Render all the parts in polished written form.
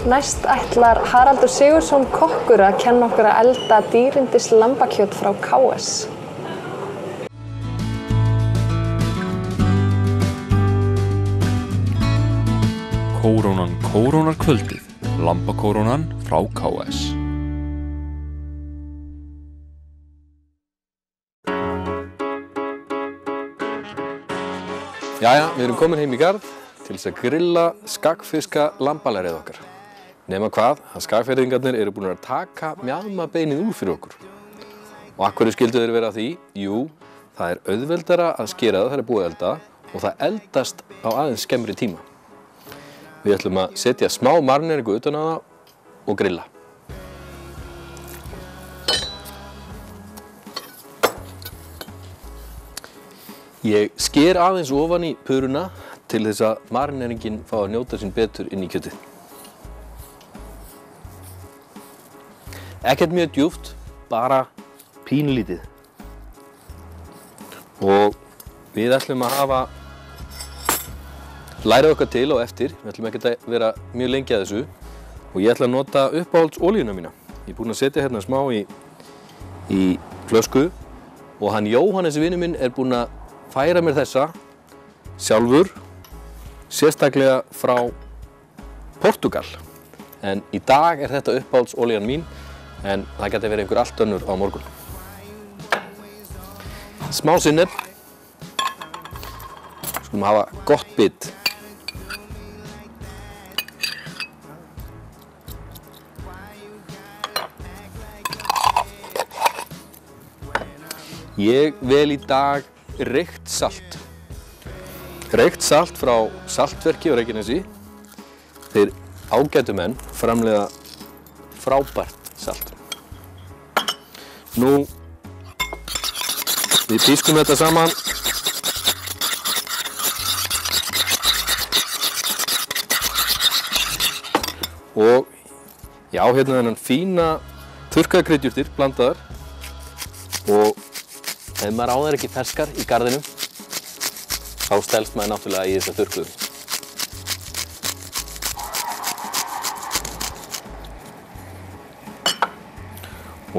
Næst ætlar Haraldur Sigurðsson kokkur að kenna okkur að elda dýrindis lambakjöt frá KS. Kórónan kórónar kvöldið, lambakórónan frá KS. Jæja, við erum komin heim í garð til þess að grilla skagfiska lambalærið okkar. Nema hvað, að skagfirðingarnir eru búin að taka mjaðmabeinið úr fyrir okkur. Og af hverju skyldu þeir vera að því? Jú, það er auðveldara að skera það þegar búið að elda og það eldast á aðeins skemmri tíma. Við ætlum að setja smá marineringu utan á það og grilla. Ég sker aðeins ofan í puruna til þess að marineringin fá að njóta sín betur inn í kjötið. Ekkert mjög djúpt, bara pínlítið. Og við ætlum að hafa lærið okkar til á eftir. Við ætlum ekki að vera mjög lengi að þessu. Og ég ætla að nota uppáhalds-olíuna mína. Ég er búinn að setja hérna smá í flösku og hann Jóhannes vinur minn er búinn að færa mér þessa sjálfur, sérstaklega frá Portúgal. En í dag er þetta uppáhaldsolían mín, en það geti verið einhver allt önnur á morgun. Smá sinnep. Skulum hafa gott bit. Ég vel í dag reykt salt. Reykt salt frá Saltverki á Reykjanesi. Þeir ágætu menn framleiða frábært salt. Nú, við pískum þetta saman. Og já, hérna þennan fína þurrkaða kryddjurtir blandaðar. Og ef maður á þær ekki ferskar í garðinum, þá stelst maður náttúrulega í þessa þurrkuðu.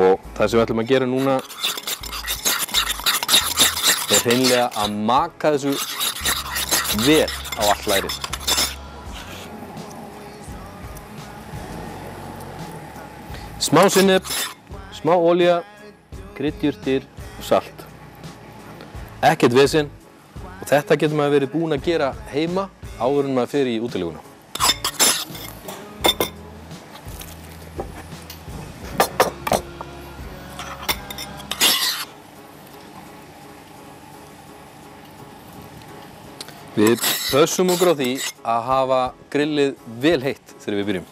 Og það sem við ætlum að gera núna er hreinlega að maka þessu vel á allt lærið. Smá sinnep, smá olía, kryddjurtir og salt. Ekkert vesen og þetta getur maður verið búinn að gera heima áður en maður fer í útileguna. Við pössum okkur á því að hafa grillið vel heitt þegar við byrjum.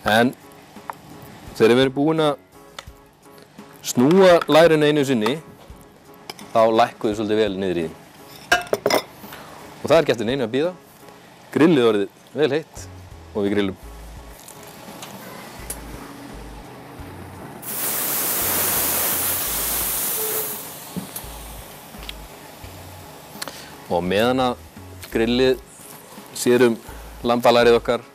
En þegar við erum búin að snúa lærinu einu sinni, þá lækkum við svolítið vel niður í því. Og það er ekki eftir neinu að bíða. Grillið orðið vel heitt og við grillum. Og meðan að grillið sér lambalærið okkar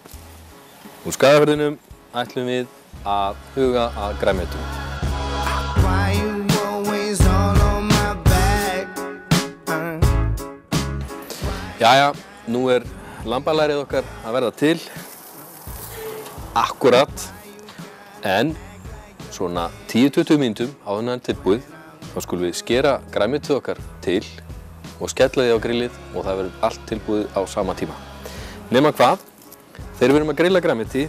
úr Skagafirðinum ætlum við að huga að grænmetum. Jæja, nú er lambalærið okkar að verða til. Akkurat. En svona 10-20 mínútum áður en hann er tilbúið, þá skulum við skera grænmetið okkar til og skella því á grillið og það verður allt tilbúið á sama tíma. Nema hvað, þegar við erum að grilla grænmeti,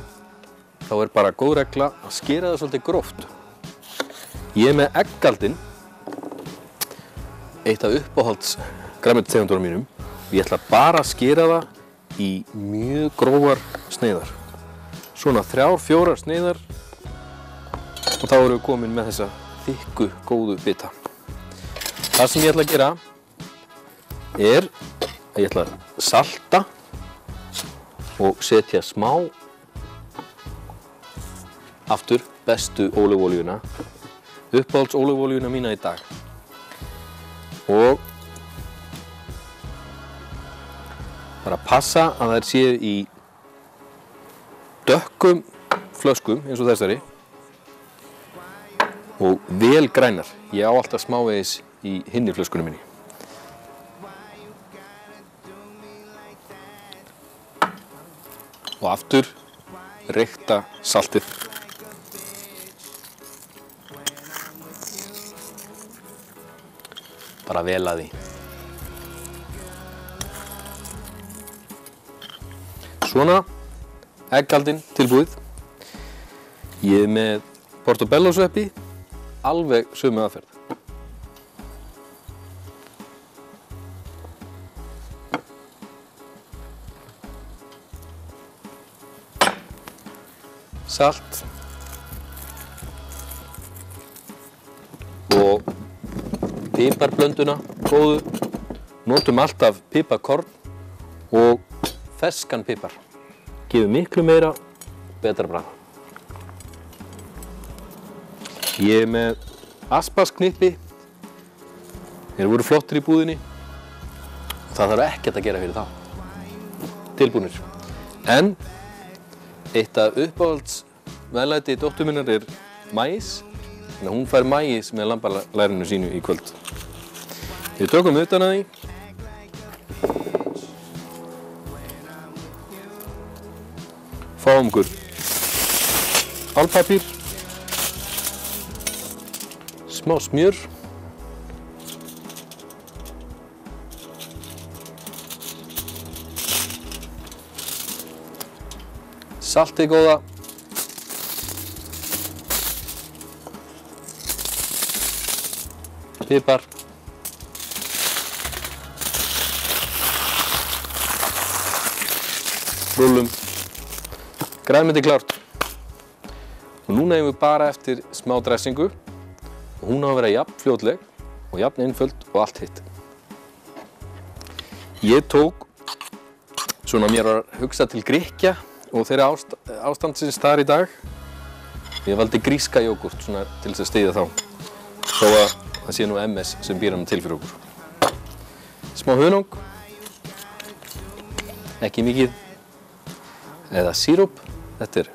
þá er bara góð regla að skera það svolítið gróft. Ég er með eggaldinn, eitt af uppáhalds grænmetistegundunum mínum. Ég ætla bara að skera það í mjög grófar sneiðar. Svona 3-4 sneiðar og þá erum við komin með þessa þykku, góðu bita. Það sem ég ætla að gera er að ég ætla að salta og setja smá aftur bestu ólífuolíuna, uppáhalds ólífuolíuna mína í dag. Og bara passa að þær séu í dökkum flöskum eins og þessari og vel grænar. Ég á alltaf smávegis í hinni flöskunum minni. Og aftur reykta saltið. Bara vel að því. Svona, eggaldin tilbúið. Ég er með portobello sveppi, alveg sömu aðferð. Salt og piparblönduna góðu. Notum alltaf piparkorn og ferskan pipar. Gefur miklu meira, betra bragð. Ég er með aspasknippi. Þeir voru flottir í búðinni. Það þarf ekkert að gera fyrir þá. Tilbúnir. En eitt af uppáhaldsmeðlæti dóttur minnar er maís. Þannig að hún fær maís með lambalærinu sínu í kvöld. Við tökum utan að því. Fáum okkur álpapír. Smá smjör. Saltið góða. Pipar. Rúllum. Grænmeti klárt. Og núna eigum við bara eftir smá dressingu. Og hún á að vera jafn fljótleg og jafn einföld og allt hitt. Ég tók, svona mér var hugsað til Grikkja og þeirra ástandsins þar í dag. Ég valdi gríska jógurt svona til þess að styðja þá. Þó að það sé nú MS sem býr hann til fyrir okkur. Smá hunang. Ekki mikið. Eða síróp. Þetta er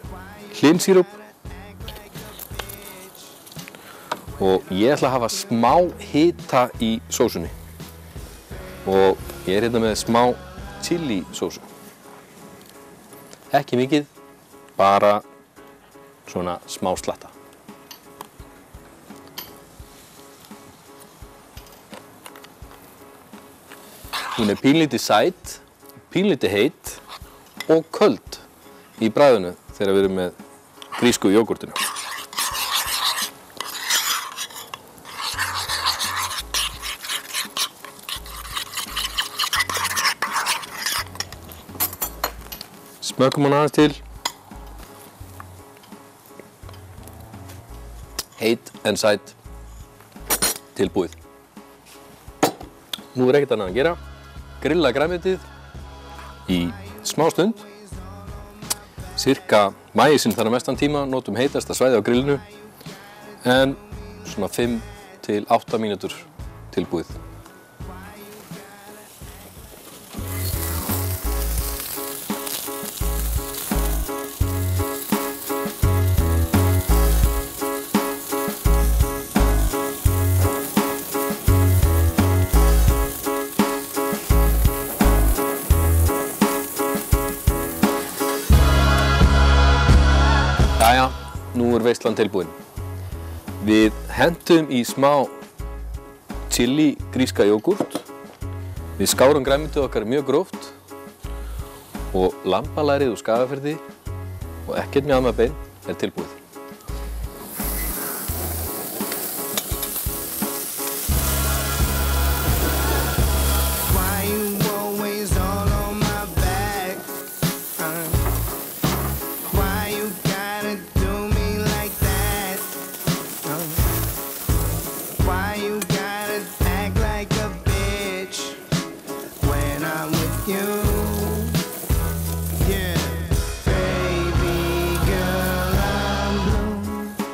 hlynsíróp. Og ég ætla að hafa smá hita í sósunni. Og ég er hérna með smá chili sósu. Ekki mikið, bara svona smá slatta. Hún er pínlítið sæt, pínlítið heit og köld í bragðinu þegar við erum með grísku jógurtinu. Smökkum hann aðeins til. Heit en sæt. Tilbúið. Nú er ekkert annað að gera. Grilla grænmetið í smá stund. Cirka maísinn þarf mestan tíma, notum heitasta svæði á grillinu. En svona 5 til 8 mínútur tilbúið. Jæja, nú er veislan tilbúin. Við hentum í smá chili gríska jógurt. Við skárum grænmetið okkar mjög gróft og lambalærið úr Skagafirði og ekkert mjaðmabein er tilbúið.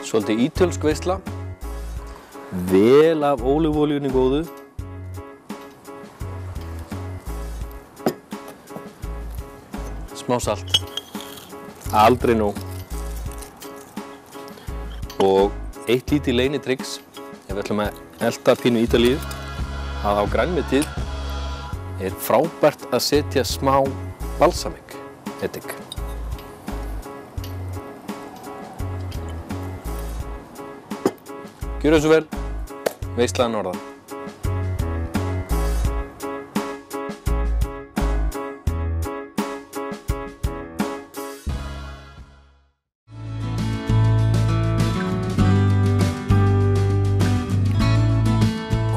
Svolítið ítölsk veisla, vel af ólífuolíunni góðu. Smá salt. Aldrei nóg. Og eitt lítið leynitrix, ef við ætlum að elta pínu Ítalíu, að á grænmetið er frábært að setja smá balsamik eddik. Gjörðu svo vel, veislan norðan.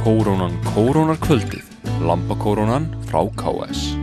Kórónan kórónar kvöldið. Lambakórónan frá KS.